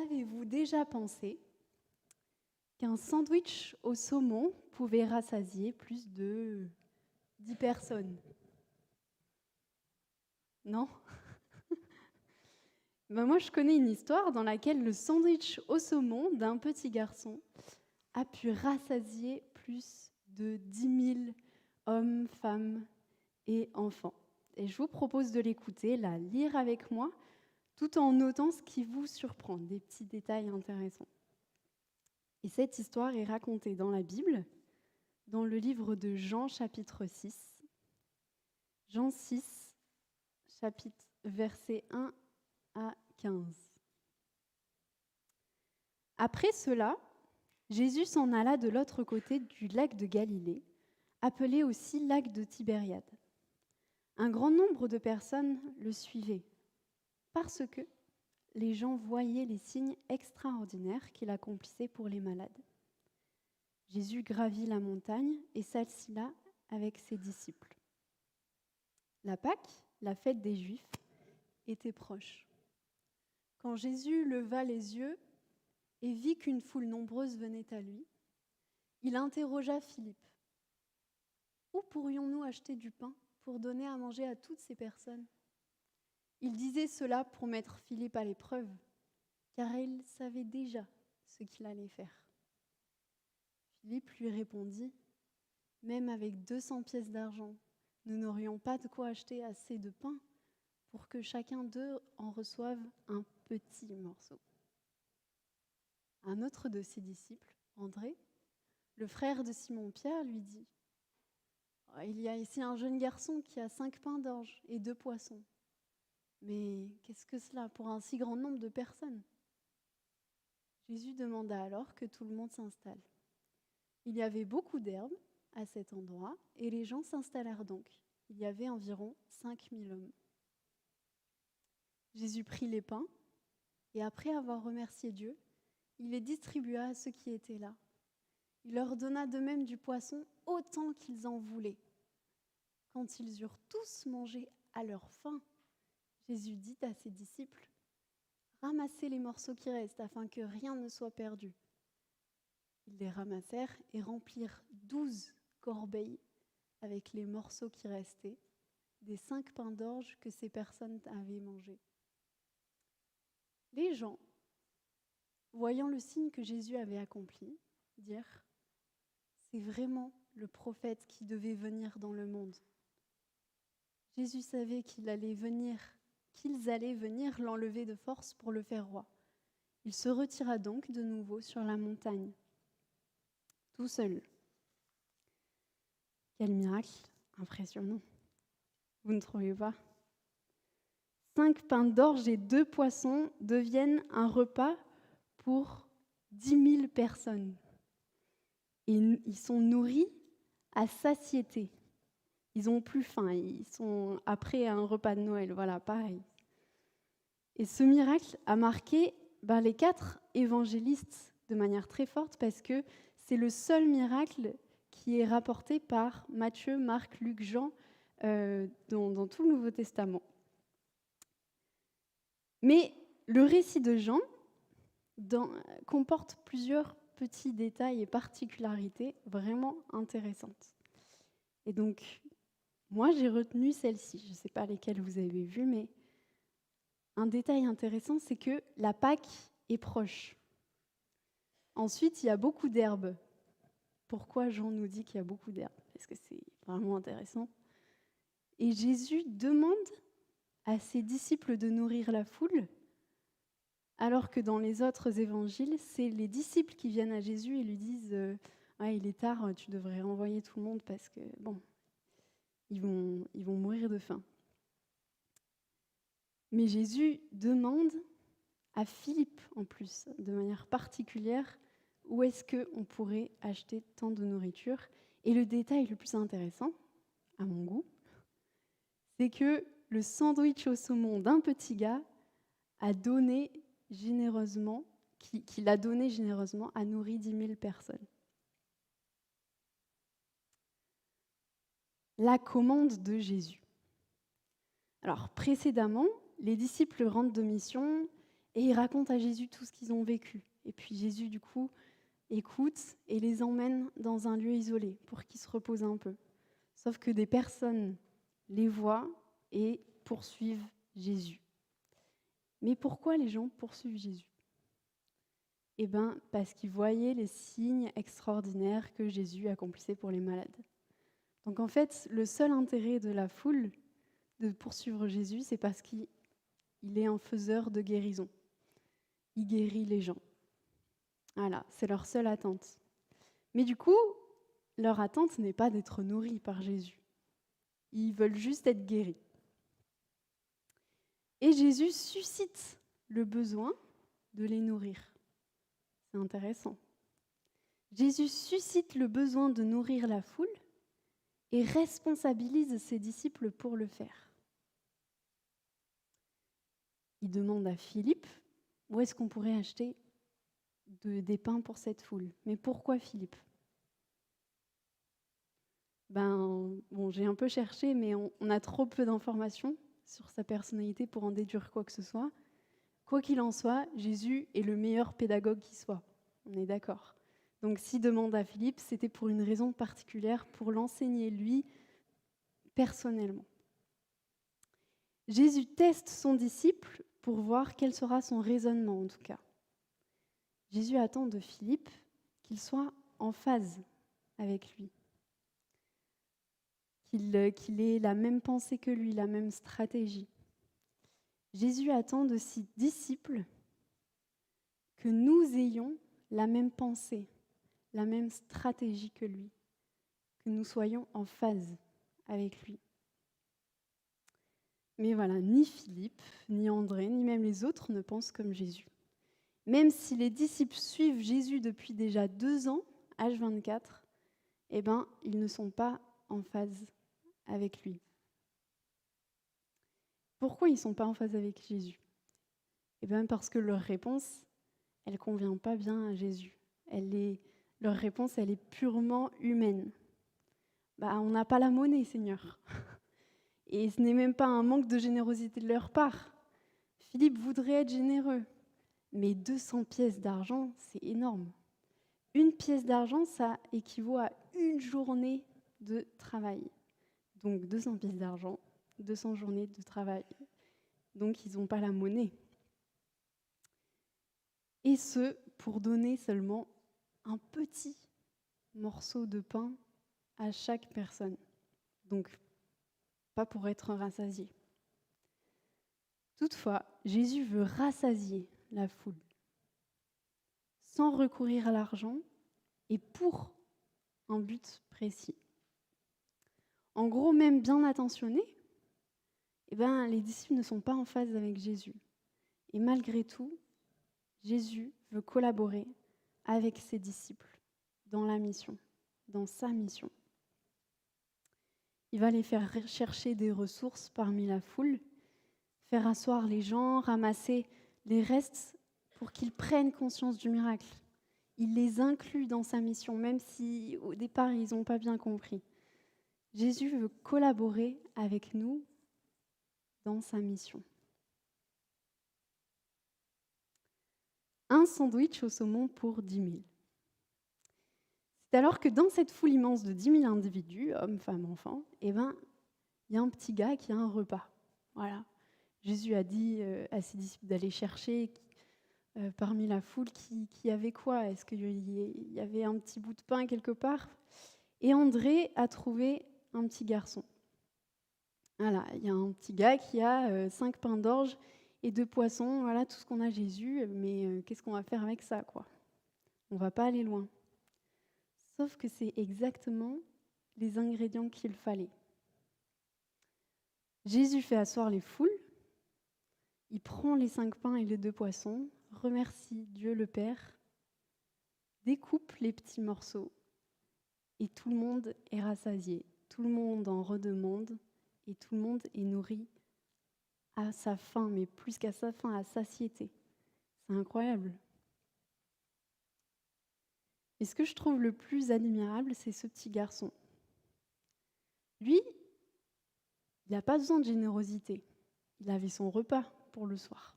Avez-vous déjà pensé qu'un sandwich au saumon pouvait rassasier plus de 10 personnes? Non? Moi, je connais une histoire dans laquelle le sandwich au saumon d'un petit garçon a pu rassasier plus de 10 000 hommes, femmes et enfants. Et je vous propose de l'écouter, la lire avec moi, tout en notant ce qui vous surprend, des petits détails intéressants. Et cette histoire est racontée dans la Bible, dans le livre de Jean, chapitre 6. Jean 6, chapitre versets 1 à 15. Après cela, Jésus s'en alla de l'autre côté du lac de Galilée, appelé aussi lac de Tibériade. Un grand nombre de personnes le suivaient, parce que les gens voyaient les signes extraordinaires qu'il accomplissait pour les malades. Jésus gravit la montagne et s'assila avec ses disciples. La Pâque, la fête des Juifs, était proche. Quand Jésus leva les yeux et vit qu'une foule nombreuse venait à lui, il interrogea Philippe. « Où pourrions-nous acheter du pain pour donner à manger à toutes ces personnes ?» Il disait cela pour mettre Philippe à l'épreuve, car il savait déjà ce qu'il allait faire. Philippe lui répondit, « Même avec 200 pièces d'argent, nous n'aurions pas de quoi acheter assez de pain pour que chacun d'eux en reçoive un petit morceau. » Un autre de ses disciples, André, le frère de Simon-Pierre, lui dit, « Il y a ici un jeune garçon qui a 5 pains d'orge et 2 poissons. Mais qu'est-ce que cela pour un si grand nombre de personnes ?» Jésus demanda alors que tout le monde s'installe. Il y avait beaucoup d'herbes à cet endroit et les gens s'installèrent donc. Il y avait environ 5000 hommes. Jésus prit les pains et après avoir remercié Dieu, il les distribua à ceux qui étaient là. Il leur donna de même du poisson autant qu'ils en voulaient. Quand ils eurent tous mangé à leur faim, Jésus dit à ses disciples, « Ramassez les morceaux qui restent afin que rien ne soit perdu. » Ils les ramassèrent et remplirent 12 corbeilles avec les morceaux qui restaient, des 5 pains d'orge que ces personnes avaient mangés. Les gens, voyant le signe que Jésus avait accompli, dirent « C'est vraiment le prophète qui devait venir dans le monde. » Jésus savait qu'ils allaient venir l'enlever de force pour le faire roi. Il se retira donc de nouveau sur la montagne, tout seul. Quel miracle impressionnant, vous ne trouvez pas ? 5 pains d'orge et 2 poissons deviennent un repas pour 10 000 personnes. Et ils sont nourris à satiété. Ils n'ont plus faim, ils sont après un repas de Noël, voilà, pareil. Et ce miracle a marqué les 4 évangélistes de manière très forte parce que c'est le seul miracle qui est rapporté par Matthieu, Marc, Luc, Jean dans tout le Nouveau Testament. Mais le récit de Jean comporte plusieurs petits détails et particularités vraiment intéressantes. Et donc, moi, j'ai retenu celle-ci. Je ne sais pas lesquelles vous avez vues, mais un détail intéressant, c'est que la Pâque est proche. Ensuite, il y a beaucoup d'herbes. Pourquoi Jean nous dit qu'il y a beaucoup d'herbes ? Parce que c'est vraiment intéressant. Et Jésus demande à ses disciples de nourrir la foule, alors que dans les autres évangiles, c'est les disciples qui viennent à Jésus et lui disent « il est tard, tu devrais renvoyer tout le monde parce que, ils vont mourir de faim. » Mais Jésus demande à Philippe, en plus, de manière particulière, où est-ce qu'on pourrait acheter tant de nourriture. Et le détail le plus intéressant, à mon goût, c'est que le sandwich au saumon d'un petit gars qu'il a donné généreusement, a nourri 10 000 personnes. La commande de Jésus. Alors, précédemment, les disciples rentrent de mission Et ils racontent à Jésus tout ce qu'ils ont vécu. Et puis Jésus, du coup, écoute et les emmène dans un lieu isolé pour qu'ils se reposent un peu. Sauf que des personnes les voient et poursuivent Jésus. Mais pourquoi les gens poursuivent Jésus ? Eh bien, parce qu'ils voyaient les signes extraordinaires que Jésus accomplissait pour les malades. Donc en fait, le seul intérêt de la foule de poursuivre Jésus, c'est parce qu'il est un faiseur de guérison. Il guérit les gens. Voilà, c'est leur seule attente. Mais du coup, leur attente n'est pas d'être nourris par Jésus. Ils veulent juste être guéris. Et Jésus suscite le besoin de les nourrir. C'est intéressant. Jésus suscite le besoin de nourrir la foule et responsabilise ses disciples pour le faire. Il demande à Philippe où est-ce qu'on pourrait acheter des pains pour cette foule. Mais pourquoi Philippe ? J'ai un peu cherché, mais on a trop peu d'informations sur sa personnalité pour en déduire quoi que ce soit. Quoi qu'il en soit, Jésus est le meilleur pédagogue qui soit. On est d'accord. Donc s'il demande à Philippe, c'était pour une raison particulière, pour l'enseigner lui, personnellement. Jésus teste son disciple pour voir quel sera son raisonnement, en tout cas. Jésus attend de Philippe qu'il soit en phase avec lui, qu'il ait la même pensée que lui, la même stratégie. Jésus attend de ses disciples que nous ayons la même pensée, la même stratégie que lui, que nous soyons en phase avec lui. Mais voilà, ni Philippe, ni André, ni même les autres ne pensent comme Jésus. Même si les disciples suivent Jésus depuis déjà 2 ans, H24, ils ne sont pas en phase avec lui. Pourquoi ils ne sont pas en phase avec Jésus ? Parce que leur réponse, elle ne convient pas bien à Jésus. Leur réponse, elle est purement humaine. On n'a pas la monnaie, Seigneur. Et ce n'est même pas un manque de générosité de leur part. Philippe voudrait être généreux, mais 200 pièces d'argent, c'est énorme. Une pièce d'argent, ça équivaut à une journée de travail. Donc 200 pièces d'argent, 200 journées de travail. Donc ils n'ont pas la monnaie. Et ce, pour donner seulement un petit morceau de pain à chaque personne. Donc, pas pour être rassasié. Toutefois, Jésus veut rassasier la foule, sans recourir à l'argent et pour un but précis. En gros, même bien intentionnés, les disciples ne sont pas en phase avec Jésus. Et malgré tout, Jésus veut collaborer avec ses disciples dans la mission, dans sa mission. Il va les faire chercher des ressources parmi la foule, faire asseoir les gens, ramasser les restes pour qu'ils prennent conscience du miracle. Il les inclut dans sa mission, même si au départ ils n'ont pas bien compris. Jésus veut collaborer avec nous dans sa mission. Un sandwich au saumon pour 10 000. C'est alors que dans cette foule immense de 10 000 individus, hommes, femmes, enfants, il y a un petit gars qui a un repas. Voilà. Jésus a dit à ses disciples d'aller chercher parmi la foule qui avait quoi ? Est-ce qu'il y avait un petit bout de pain quelque part ? Et André a trouvé un petit garçon. Voilà, il y a un petit gars qui a 5 pains d'orge et 2 poissons. Voilà tout ce qu'on a Jésus, mais qu'est-ce qu'on va faire avec ça, quoi ? On ne va pas aller loin. Sauf que c'est exactement les ingrédients qu'il fallait. Jésus fait asseoir les foules, il prend les 5 pains et les 2 poissons, remercie Dieu le Père, découpe les petits morceaux et tout le monde est rassasié, tout le monde en redemande et tout le monde est nourri à sa faim, mais plus qu'à sa faim, à satiété. C'est incroyable. Et ce que je trouve le plus admirable, c'est ce petit garçon. Lui, il n'a pas besoin de générosité. Il avait son repas pour le soir.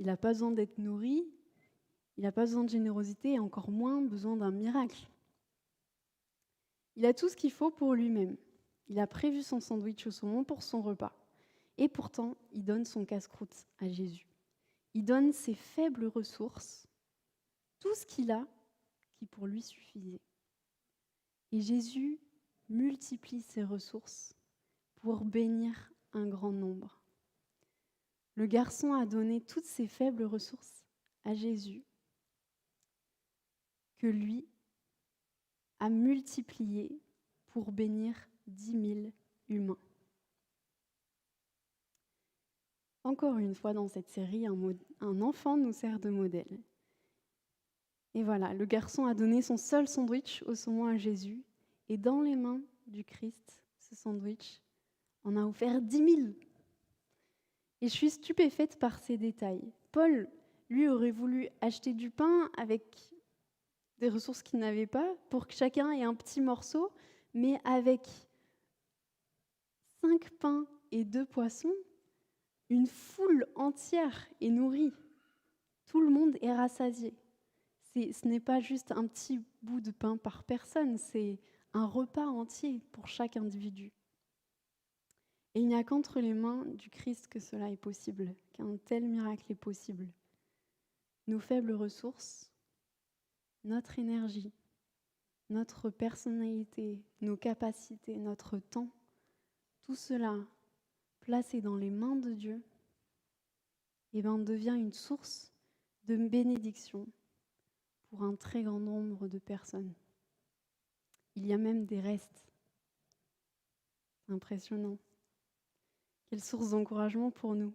Il n'a pas besoin d'être nourri, il n'a pas besoin de générosité et encore moins besoin d'un miracle. Il a tout ce qu'il faut pour lui-même. Il a prévu son sandwich au saumon pour son repas. Et pourtant, il donne son casse-croûte à Jésus. Il donne ses faibles ressources, tout ce qu'il a, qui pour lui suffisait. Et Jésus multiplie ses ressources pour bénir un grand nombre. Le garçon a donné toutes ses faibles ressources à Jésus, que lui a multiplié pour bénir 10 000 humains. Encore une fois dans cette série, un enfant nous sert de modèle. Et voilà, le garçon a donné son seul sandwich au saumon à Jésus, et dans les mains du Christ, ce sandwich en a offert 10 000. Et je suis stupéfaite par ces détails. Paul, lui, aurait voulu acheter du pain avec des ressources qu'il n'avait pas, pour que chacun ait un petit morceau, mais avec 5 pains et 2 poissons, une foule entière est nourrie. Tout le monde est rassasié. Ce n'est pas juste un petit bout de pain par personne, c'est un repas entier pour chaque individu. Et il n'y a qu'entre les mains du Christ que cela est possible, qu'un tel miracle est possible. Nos faibles ressources, notre énergie, notre personnalité, nos capacités, notre temps, tout cela placé dans les mains de Dieu, devient une source de bénédiction pour un très grand nombre de personnes. Il y a même des restes. C'est impressionnant. Quelle source d'encouragement pour nous.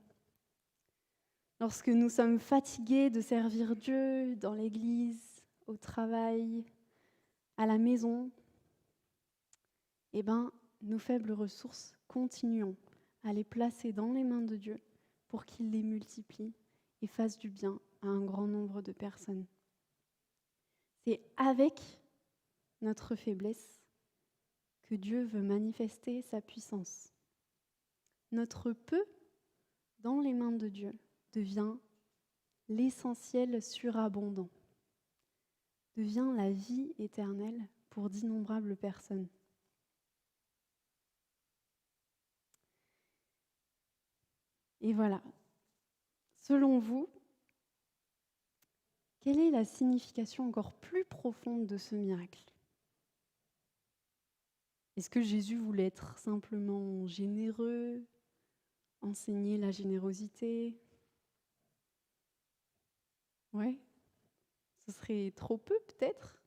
Lorsque nous sommes fatigués de servir Dieu dans l'église, au travail, à la maison, nos faibles ressources, continuons à les placer dans les mains de Dieu pour qu'il les multiplie et fasse du bien à un grand nombre de personnes. C'est avec notre faiblesse que Dieu veut manifester sa puissance. Notre peu dans les mains de Dieu devient l'essentiel surabondant, devient la vie éternelle pour d'innombrables personnes. Et voilà, selon vous, quelle est la signification encore plus profonde de ce miracle ? Est-ce que Jésus voulait être simplement généreux, enseigner la générosité ? Ouais, ce serait trop peu peut-être ?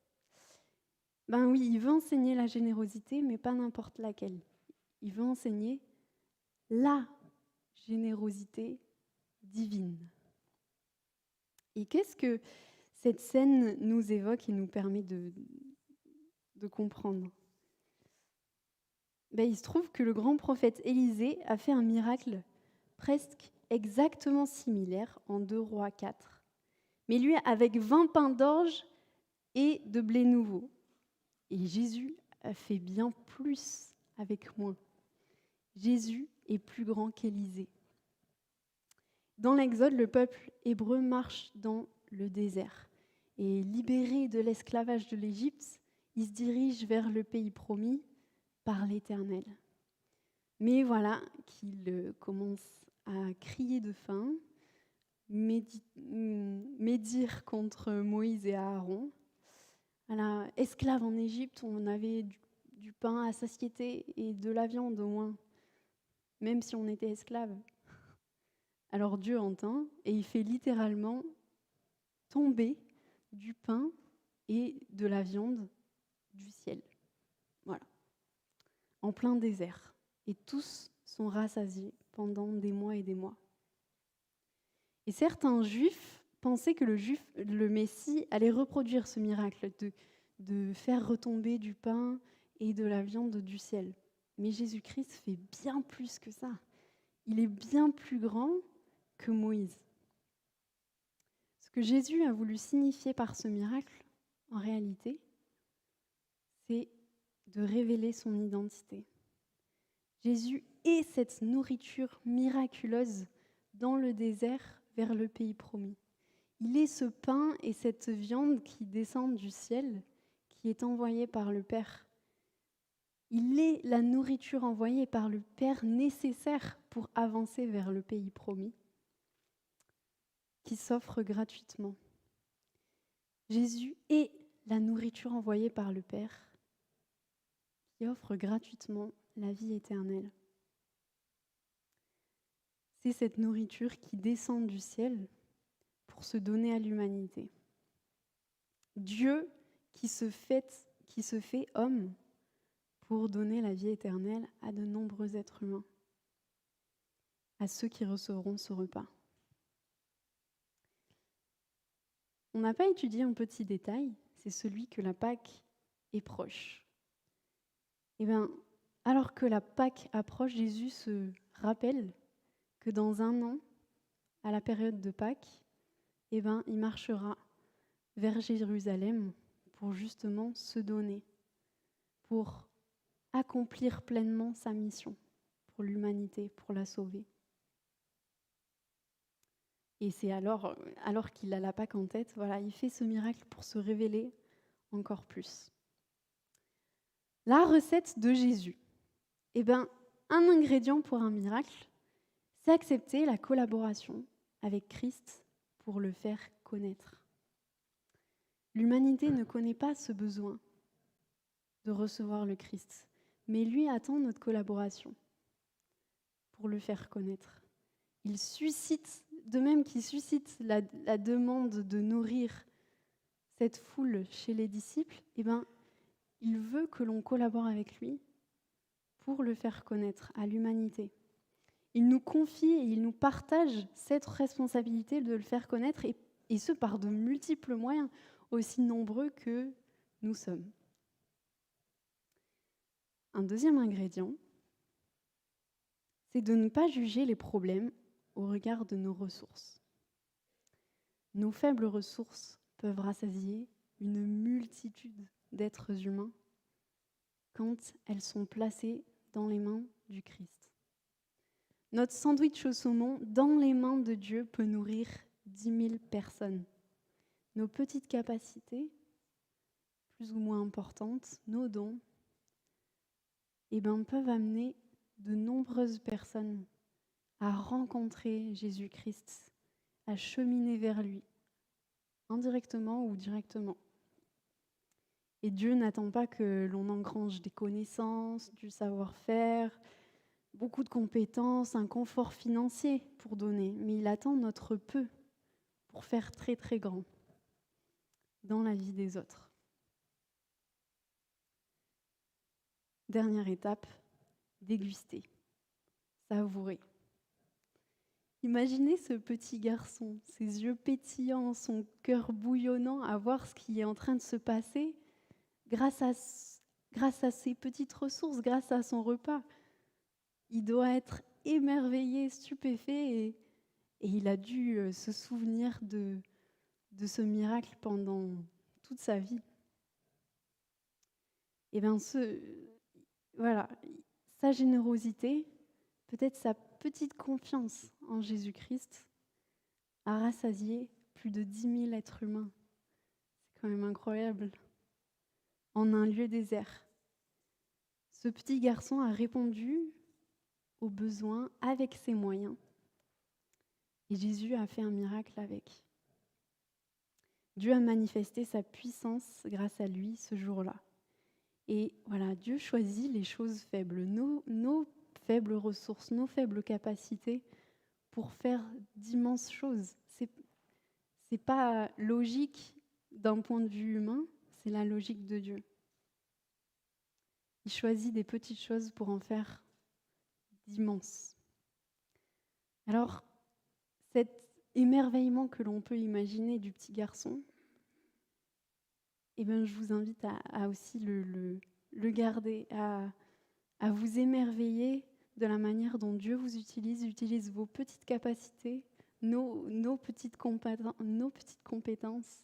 Ben oui, il veut enseigner la générosité, mais pas n'importe laquelle. Il veut enseigner la générosité divine. Et qu'est-ce que cette scène nous évoque et nous permet de comprendre ? Il se trouve que le grand prophète Élisée a fait un miracle presque exactement similaire en 2 Rois 4, mais lui avec 20 pains d'orge et de blé nouveau. Et Jésus a fait bien plus avec moins. Jésus est plus grand qu'Élisée. Dans l'Exode, le peuple hébreu marche dans le désert. Et libéré de l'esclavage de l'Égypte, il se dirige vers le pays promis par l'Éternel. Mais voilà qu'il commence à crier de faim, médire contre Moïse et Aaron. Voilà, esclaves en Égypte, on avait du pain à satiété et de la viande au moins, même si on était esclave. Alors Dieu entend et il fait littéralement tomber du pain et de la viande du ciel. Voilà. En plein désert. Et tous sont rassasiés pendant des mois et des mois. Et certains juifs pensaient que le Messie allait reproduire ce miracle de faire retomber du pain et de la viande du ciel. Mais Jésus-Christ fait bien plus que ça. Il est bien plus grand que Moïse. Ce que Jésus a voulu signifier par ce miracle, en réalité, c'est de révéler son identité. Jésus est cette nourriture miraculeuse dans le désert vers le pays promis. Il est ce pain et cette viande qui descendent du ciel, qui est envoyé par le Père. Il est la nourriture envoyée par le Père nécessaire pour avancer vers le pays promis, qui s'offre gratuitement. Jésus est la nourriture envoyée par le Père, qui offre gratuitement la vie éternelle. C'est cette nourriture qui descend du ciel pour se donner à l'humanité. Dieu qui se fait homme pour donner la vie éternelle à de nombreux êtres humains, à ceux qui recevront ce repas. On n'a pas étudié un petit détail, c'est celui que la Pâque est proche. Eh bien, alors que la Pâque approche, Jésus se rappelle que dans 1 an, à la période de Pâques, eh bien, il marchera vers Jérusalem pour justement se donner, pour accomplir pleinement sa mission pour l'humanité, pour la sauver. Et c'est alors qu'il a la Pâque en tête, voilà, il fait ce miracle pour se révéler encore plus. La recette de Jésus. Eh bien, un ingrédient pour un miracle, c'est accepter la collaboration avec Christ pour le faire connaître. L'humanité ne connaît pas ce besoin de recevoir le Christ, mais lui attend notre collaboration pour le faire connaître. Il suscite, de même qu'il suscite la demande de nourrir cette foule chez les disciples, eh ben, il veut que l'on collabore avec lui pour le faire connaître à l'humanité. Il nous confie et il nous partage cette responsabilité de le faire connaître, et ce par de multiples moyens, aussi nombreux que nous sommes. Un deuxième ingrédient, c'est de ne pas juger les problèmes au regard de nos ressources. Nos faibles ressources peuvent rassasier une multitude d'êtres humains quand elles sont placées dans les mains du Christ. Notre sandwich au saumon dans les mains de Dieu peut nourrir 10 000 personnes. Nos petites capacités, plus ou moins importantes, nos dons, peuvent amener de nombreuses personnes à rencontrer Jésus-Christ, à cheminer vers lui, indirectement ou directement. Et Dieu n'attend pas que l'on engrange des connaissances, du savoir-faire, beaucoup de compétences, un confort financier pour donner, mais il attend notre peu pour faire très très grand dans la vie des autres. Dernière étape, déguster, savourer. Imaginez ce petit garçon, ses yeux pétillants, son cœur bouillonnant à voir ce qui est en train de se passer grâce à ses petites ressources, grâce à son repas. Il doit être émerveillé, stupéfait, et il a dû se souvenir de ce miracle pendant toute sa vie. Et bien, sa générosité, peut-être sa petite confiance en Jésus-Christ, a rassasié plus de 10 000 êtres humains. C'est quand même incroyable. En un lieu désert. Ce petit garçon a répondu aux besoins avec ses moyens. Et Jésus a fait un miracle avec. Dieu a manifesté sa puissance grâce à lui ce jour-là. Et voilà, Dieu choisit les choses faibles, nos faibles ressources, nos faibles capacités pour faire d'immenses choses. C'est pas logique d'un point de vue humain, c'est la logique de Dieu. Il choisit des petites choses pour en faire d'immenses. Alors, cet émerveillement que l'on peut imaginer du petit garçon, je vous invite à aussi le garder, à vous émerveiller de la manière dont Dieu vous utilise vos petites capacités, nos petites compétences,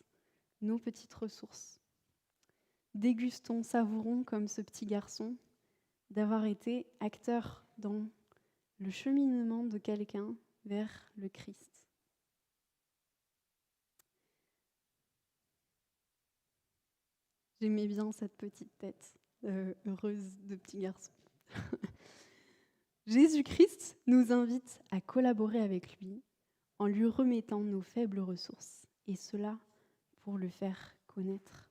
nos petites ressources. Dégustons, savourons comme ce petit garçon d'avoir été acteur dans le cheminement de quelqu'un vers le Christ. J'aimais bien cette petite tête heureuse de petit garçon. Jésus-Christ nous invite à collaborer avec lui en lui remettant nos faibles ressources, et cela pour le faire connaître.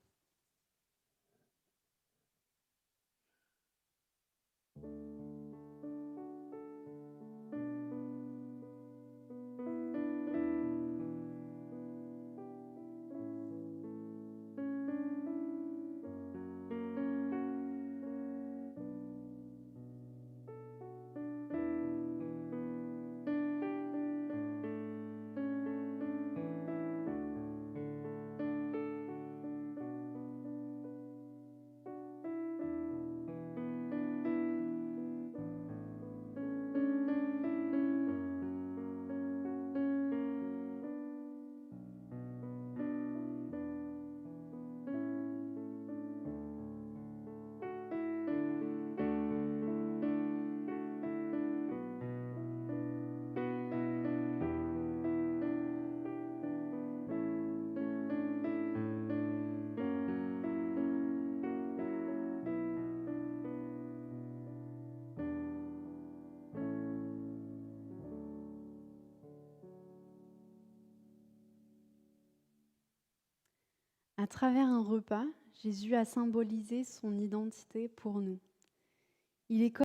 À travers un repas, Jésus a symbolisé son identité pour nous. Il est